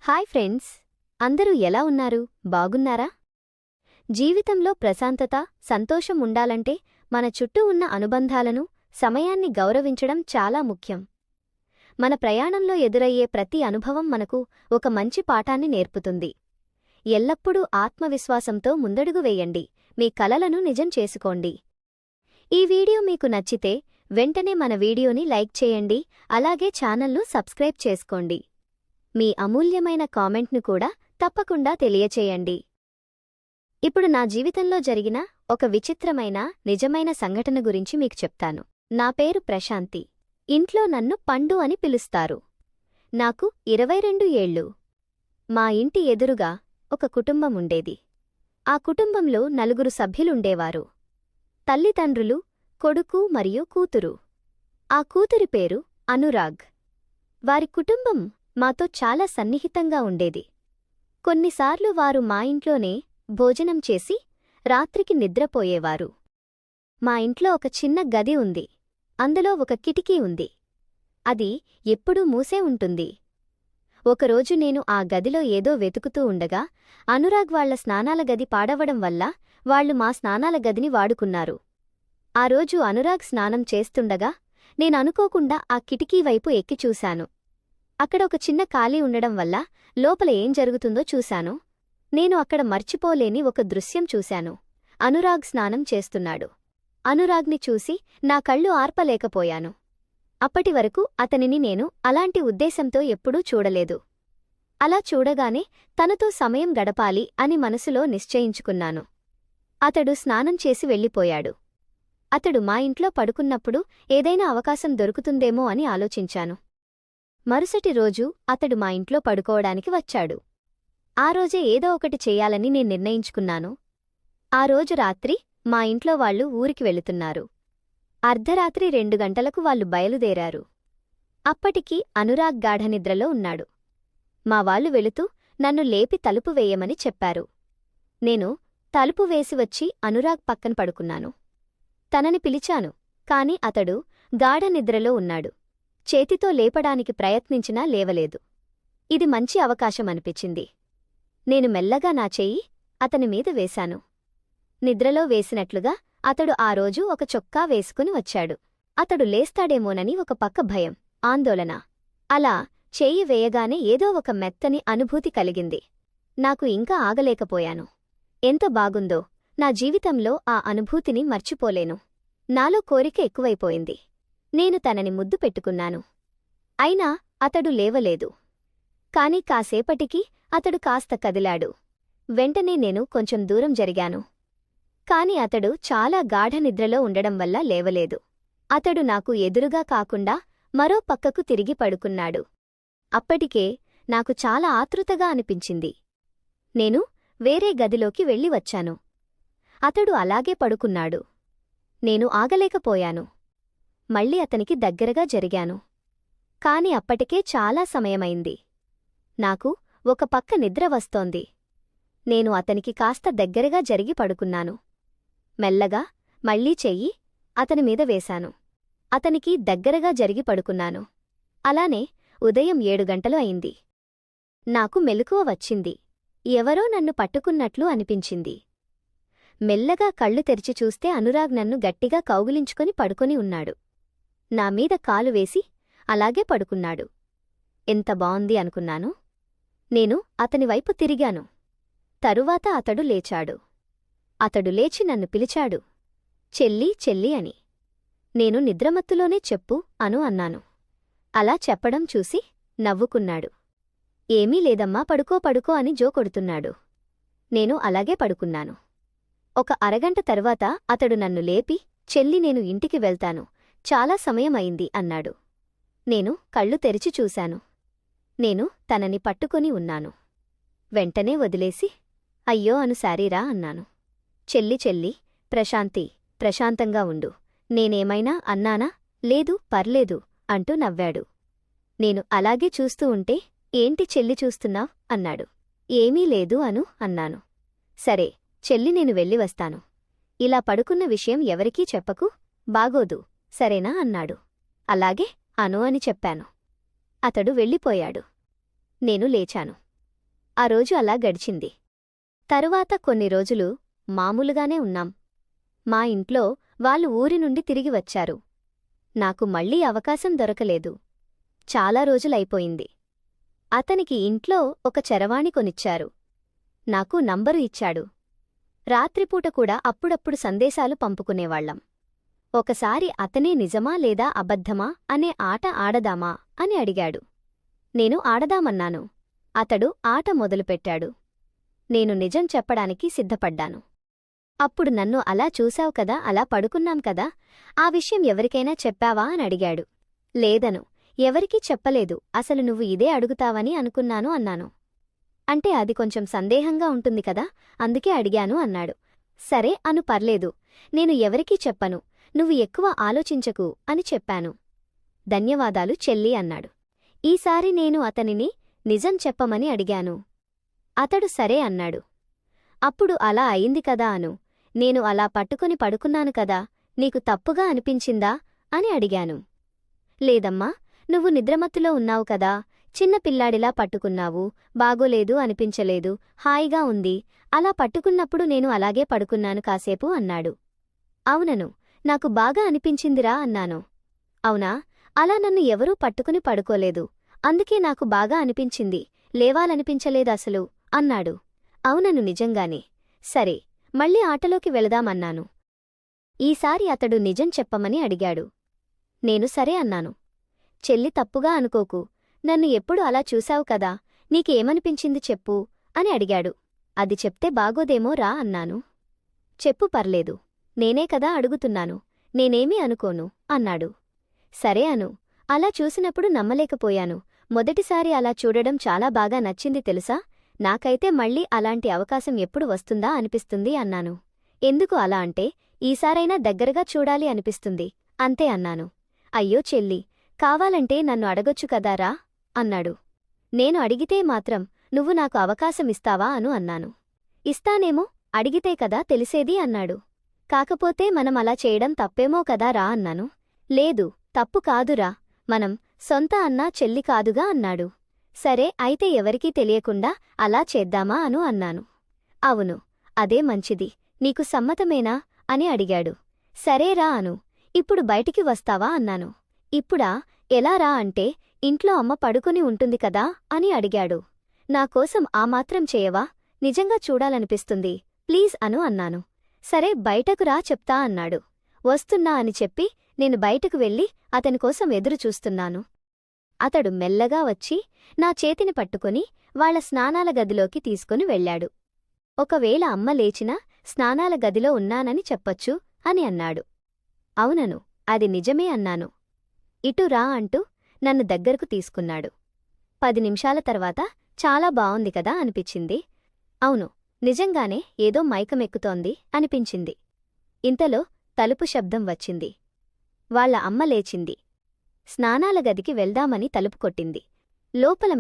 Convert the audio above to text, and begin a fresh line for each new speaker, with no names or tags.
Hi friends, అందరూ ఎలా ఉన్నారు? బాగున్నారా? జీవితంలో ప్రశాంతత, సంతోషం ఉండాలంటే మన చుట్టూ ఉన్న అనుబంధాలను, సమయాన్ని గౌరవించడం చాలా ముఖ్యం. మన ప్రయాణంలో ఎదురయ్యే ప్రతి అనుభవం మనకు ఒక మంచి పాఠాన్ని నేర్పుతుంది. ఎల్లప్పుడూ ఆత్మవిశ్వాసంతో ముందడుగు వేయండి, మీ కలలను నిజం చేసుకోండి. ఈ వీడియో మీకు నచ్చితే వెంటనే మన వీడియోని లైక్ చేయండి, అలాగే ఛానల్ను సబ్స్క్రైబ్ చేసుకోండి. మీ అమూల్యమైన కామెంట్ను కూడా తప్పకుండా తెలియచేయండి. ఇప్పుడు నా జీవితంలో జరిగిన ఒక విచిత్రమైన, నిజమైన సంఘటన గురించి మీకు చెప్తాను. నా పేరు ప్రశాంతి. ఇంట్లో నన్ను పండు అని పిలుస్తారు. నాకు 22 ఏళ్ళు. మా ఇంటి ఎదురుగా ఒక కుటుంబం ఉండేది. ఆ కుటుంబంలో 4 సభ్యులుండేవారు. తల్లిదండ్రులు, కొడుకు మరియు కూతురు. ఆ కూతురి పేరు అనురాగ్. వారి కుటుంబం మాతో చాలా సన్నిహితంగా ఉండేది. కొన్నిసార్లు వారు మా ఇంట్లోనే భోజనం చేసి రాత్రికి నిద్రపోయేవారు. మా ఇంట్లో ఒక చిన్న గది ఉంది. అందులో ఒక కిటికీ ఉంది. అది ఎప్పుడూ మూసే ఉంటుంది. ఒకరోజు నేను ఆ గదిలో ఏదో వెతుకుతూ ఉండగా అనురాగ్ వాళ్ల స్నానాల గది పాడవడం వల్ల వాళ్లు మా స్నానాల గదిని వాడుకున్నారు. ఆ రోజు అనురాగ్ స్నానం చేస్తుండగా నేననుకోకుండా ఆ కిటికీ వైపు ఎక్కి చూశాను. అక్కడ ఒక చిన్న ఖాళీ ఉండడం వల్ల లోపల ఏం జరుగుతుందో చూశాను. నేను అక్కడ మర్చిపోలేని ఒక దృశ్యం చూశాను. అనురాగ్ స్నానం చేస్తున్నాడు. అనురాగ్ని చూసి నా కళ్ళు ఆర్పలేకపోయాను. అప్పటివరకు అతనిని నేను అలాంటి ఉద్దేశంతో ఎప్పుడూ చూడలేదు. అలా చూడగానే తనతో సమయం గడపాలి అని మనసులో నిశ్చయించుకున్నాను. అతడు స్నానం చేసి వెళ్ళిపోయాడు. అతడు మా ఇంట్లో పడుకున్నప్పుడు ఏదైనా అవకాశం దొరుకుతుందేమో అని ఆలోచించాను. మరుసటి రోజు అతడు మా ఇంట్లో పడుకోవడానికి వచ్చాడు. ఆ రోజే ఏదో ఒకటి చెయ్యాలని నేను నిర్ణయించుకున్నాను. ఆ రోజు రాత్రి మా ఇంట్లో వాళ్లు ఊరికి వెళుతున్నారు. అర్ధరాత్రి 2 గంటలకు వాళ్లు బయలుదేరారు. అప్పటికి అనురాగ్ గాఢనిద్రలో ఉన్నాడు. మా వాళ్లు వెళుతూ నన్ను లేపి తలుపు వేయమని చెప్పారు. నేను తలుపు వేసి వచ్చి అనురాగ్ పక్కన పడుకున్నాను. తనని పిలిచాను, కాని అతడు గాఢనిద్రలో ఉన్నాడు. చేతితో లేపడానికి ప్రయత్నించినా లేవలేదు. ఇది మంచి అవకాశమనిపించింది. నేను మెల్లగా నా చెయ్యి అతని మీద వేశాను. నిద్రలో వేసినట్లుగా అతడు ఆ రోజు ఒక చొక్కా వేసుకుని వచ్చాడు. అతడు లేస్తాడేమోనని ఒక పక్క భయం, ఆందోళన. అలా చెయ్యి వేయగానే ఏదో ఒక మెత్తని అనుభూతి కలిగింది. నాకు ఇంకా ఆగలేకపోయాను. ఎంత బాగుందో! నా జీవితంలో ఆ అనుభూతిని మర్చిపోలేను. నాలో కోరిక ఎక్కువైపోయింది. నేను తనని ముద్దు పెట్టుకున్నాను. అయినా అతడు లేవలేదు. కాని కాసేపటికి అతడు కాస్త కదిలాడు. వెంటనే నేను కొంచెం దూరం జరిగాను. కాని అతడు చాలా గాఢనిద్రలో ఉండడం వల్ల లేవలేదు. అతడు నాకు ఎదురుగా కాకుండా మరో పక్కకు తిరిగి పడుకున్నాడు. అప్పటికే నాకు చాలా ఆతృతగా అనిపించింది. నేను వేరే గదిలోకి వెళ్ళి వచ్చాను. అతడు అలాగే పడుకున్నాడు. నేను ఆగలేకపోయాను. మళ్ళీ అతనికి దగ్గరగా జరిగాను. కాని అప్పటికే చాలా సమయమైంది. నాకు ఒక పక్క నిద్ర వస్తోంది. నేను అతనికి కాస్త దగ్గరగా జరిగి పడుకున్నాను. మెల్లగా మళ్లీ చెయ్యి అతని మీద వేశాను. అతనికి దగ్గరగా జరిగి పడుకున్నాను. అలానే ఉదయం 7 గంటలు అయింది. నాకు మెలకువ వచ్చింది. ఎవరో నన్ను పట్టుకున్నట్లు అనిపించింది. మెల్లగా కళ్ళు తెరిచి చూస్తే అనురాగ్ నన్ను గట్టిగా కౌగిలించుకొని పడుకొని ఉన్నాడు. నా మీద కాలు వేసి అలాగే పడుకున్నాడు. ఎంత బావుంది అనుకున్నాను. నేను అతని వైపు తిరిగాను. తరువాత అతడు లేచాడు. అతడు లేచి నన్ను పిలిచాడు, చెల్లీ చెల్లీ అని. నేను నిద్రమత్తులోనే చెప్పు అన్నాను. అలా చెప్పడం చూసి నవ్వుకున్నాడు. ఏమీ లేదమ్మా, పడుకో అని జోకొడుతున్నాడు. నేను అలాగే పడుకున్నాను. ఒక అరగంట తరువాత అతడు నన్ను లేపి, చెల్లి నేను ఇంటికి వెళ్తాను, చాలా సమయం అయింది అన్నాడు. నేను కళ్ళు తెరిచి చూశాను. నేను తనని పట్టుకొని ఉన్నాను. వెంటనే వదిలేసి, అయ్యో సారీరా అన్నాను. చెల్లి ప్రశాంతి, ప్రశాంతంగా ఉండు. నేనేమైనా అన్నానా? లేదు, పర్లేదు అంటూ నవ్వాడు. నేను అలాగే చూస్తూ ఉంటే, ఏంటి చెల్లి చూస్తున్నావ్ అన్నాడు. ఏమీ లేదు అన్నాను. సరే చెల్లి, నేను వెళ్ళి వస్తాను. ఇలా పడుకున్న విషయం ఎవరికీ చెప్పకు, బాగోదు, సరేనా అన్నాడు. అలాగే అని చెప్పాను. అతడు వెళ్ళిపోయాడు. నేను లేచాను. ఆ రోజు అలా గడిచింది. తరువాత కొన్ని రోజులు మామూలుగానే ఉన్నాం. మా ఇంట్లో వాళ్ళు ఊరి నుండి తిరిగి వచ్చారు. నాకు మళ్ళీ అవకాశం దొరకలేదు. చాలా రోజులైపోయింది. అతనికి ఇంట్లో ఒక చరవాణి కొనిచ్చారు. నాకు నంబరు ఇచ్చాడు. రాత్రిపూట కూడా అప్పుడప్పుడు సందేశాలు పంపుకునేవాళ్లం. ఒకసారి అతనే నిజమా లేదా అబద్ధమా అనే ఆట ఆడదామా అని అడిగాడు. నేను ఆడదామన్నాను. అతడు ఆట మొదలుపెట్టాడు. నేను నిజం చెప్పడానికి సిద్ధపడ్డాను. అప్పుడు నన్ను అలా చూశావు కదా, అలా పడుకున్నాం కదా, ఆ విషయం ఎవరికైనా చెప్పావా అని అడిగాడు. లేదను, ఎవరికీ చెప్పలేదు. అసలు నువ్వు ఇదే అడుగుతావని అనుకున్నాను అన్నాను. అంటే అది కొంచెం సందేహంగా ఉంటుంది కదా, అందుకే అడిగాను అన్నాడు. సరే అను, పర్లేదు, నేను ఎవరికీ చెప్పను, నువ్వు ఎక్కువ ఆలోచించకు అని చెప్పాను. ధన్యవాదాలు చెల్లి అన్నాడు. ఈసారి నేను అతనిని నిజం చెప్పమని అడిగాను. అతడు సరే అన్నాడు. అప్పుడు అలా అయింది కదా అను, నేను అలా పట్టుకుని పడుకున్నాను కదా, నీకు తప్పుగా అనిపించిందా అని అడిగాను. లేదమ్మా, నువ్వు నిద్రమత్తులో ఉన్నావు కదా, చిన్న పిల్లాడిలా పట్టుకున్నావు, బాగోలేదు అనిపించలేదు, హాయిగా ఉంది, అలా పట్టుకున్నప్పుడు నేను అలాగే పడుకున్నాను కాసేపు అన్నాడు. అవునను, నాకు బాగా అనిపించిందిరా అన్నాను. అవునా, అలా నన్ను ఎవరూ పట్టుకుని పడుకోలేదు, అందుకే నాకు బాగా అనిపించింది, లేవాలనిపించలేదసలు అన్నాడు. అవునను, నిజంగానే. సరే, మళ్ళీ ఆటలోకి వెళదామన్నాను. ఈసారి అతడు నిజం చెప్పమని అడిగాడు. నేను సరే అన్నాను. చెల్లి, తప్పుగా అనుకోకు, నన్ను ఎప్పుడు అలా చూశావు కదా, నీకేమనిపించింది చెప్పు అని అడిగాడు. అది చెప్తే బాగోదేమో రా అన్నాను. చెప్పు, పర్లేదు, నేనే కదా అడుగుతున్నాను, నేనేమీ అనుకోను అన్నాడు. సరే అను, అలా చూసినప్పుడు నమ్మలేకపోయాను, మొదటిసారి అలా చూడడం చాలా బాగా నచ్చింది తెలుసా, నాకైతే మళ్ళీ అలాంటి అవకాశం ఎప్పుడు వస్తుందా అనిపిస్తుంది అన్నాను. ఎందుకు అలా అంటే, ఈసారైనా దగ్గరగా చూడాలి అనిపిస్తుంది అంతే అన్నాను. అయ్యో చెల్లి, కావాలంటే నన్ను అడగొచ్చు కదారా అన్నాడు. నేను అడిగితే మాత్రం నువ్వు నాకు అవకాశమిస్తావా అను అన్నాను. ఇస్తానేమో, అడిగితే కదా తెలిసేది అన్నాడు. కాకపోతే మనం అలా చేయడం తప్పేమో కదా రా అన్నాను. లేదు, తప్పు కాదురా, మనం సొంత అన్నా చెల్లి కాదుగా అన్నాడు. సరే అయితే ఎవరికీ తెలియకుండా అలా చేద్దామా అను అన్నాను. అవును, అదే మంచిది, నీకు సమ్మతమేనా అని అడిగాడు. సరేరా అను, ఇప్పుడు బయటికి వస్తావా అన్నాను. ఇప్పుడా, ఎలా రా అంటే, ఇంట్లో అమ్మ పడుకుని ఉంటుంది కదా అని అడిగాడు. నాకోసం ఆ మాత్రం చేయవా, నిజంగా చూడాలనిపిస్తుంది, ప్లీజ్ అను అన్నాను. సరే బయటకు రా చెప్తా అన్నాడు. వస్తున్నా అని చెప్పి నేను బయటకు వెళ్ళి అతనికోసం ఎదురు చూస్తున్నాను. అతడు మెల్లగా వచ్చి నా చేతిని పట్టుకుని వాళ్ల స్నానాల గదిలోకి తీసుకుని వెళ్ళాడు. ఒకవేళ అమ్మ లేచినా స్నానాల గదిలో ఉన్నానని చెప్పొచ్చు అని అన్నాడు. అవునను, అది నిజమే అన్నాను. ఇటు రా అంటూ నన్ను దగ్గరకు తీసుకున్నాడు. 10 నిమిషాల తర్వాత చాలా బావుంది కదా అనిపించింది. అవును, నిజంగానే ఏదో మైకమెక్కుతోంది అనిపించింది. ఇంతలో తలుపు శబ్దం వచ్చింది. వాళ్ల అమ్మ లేచింది. స్నానాల గదికి వెళ్దామని తలుపు కొట్టింది. లోపల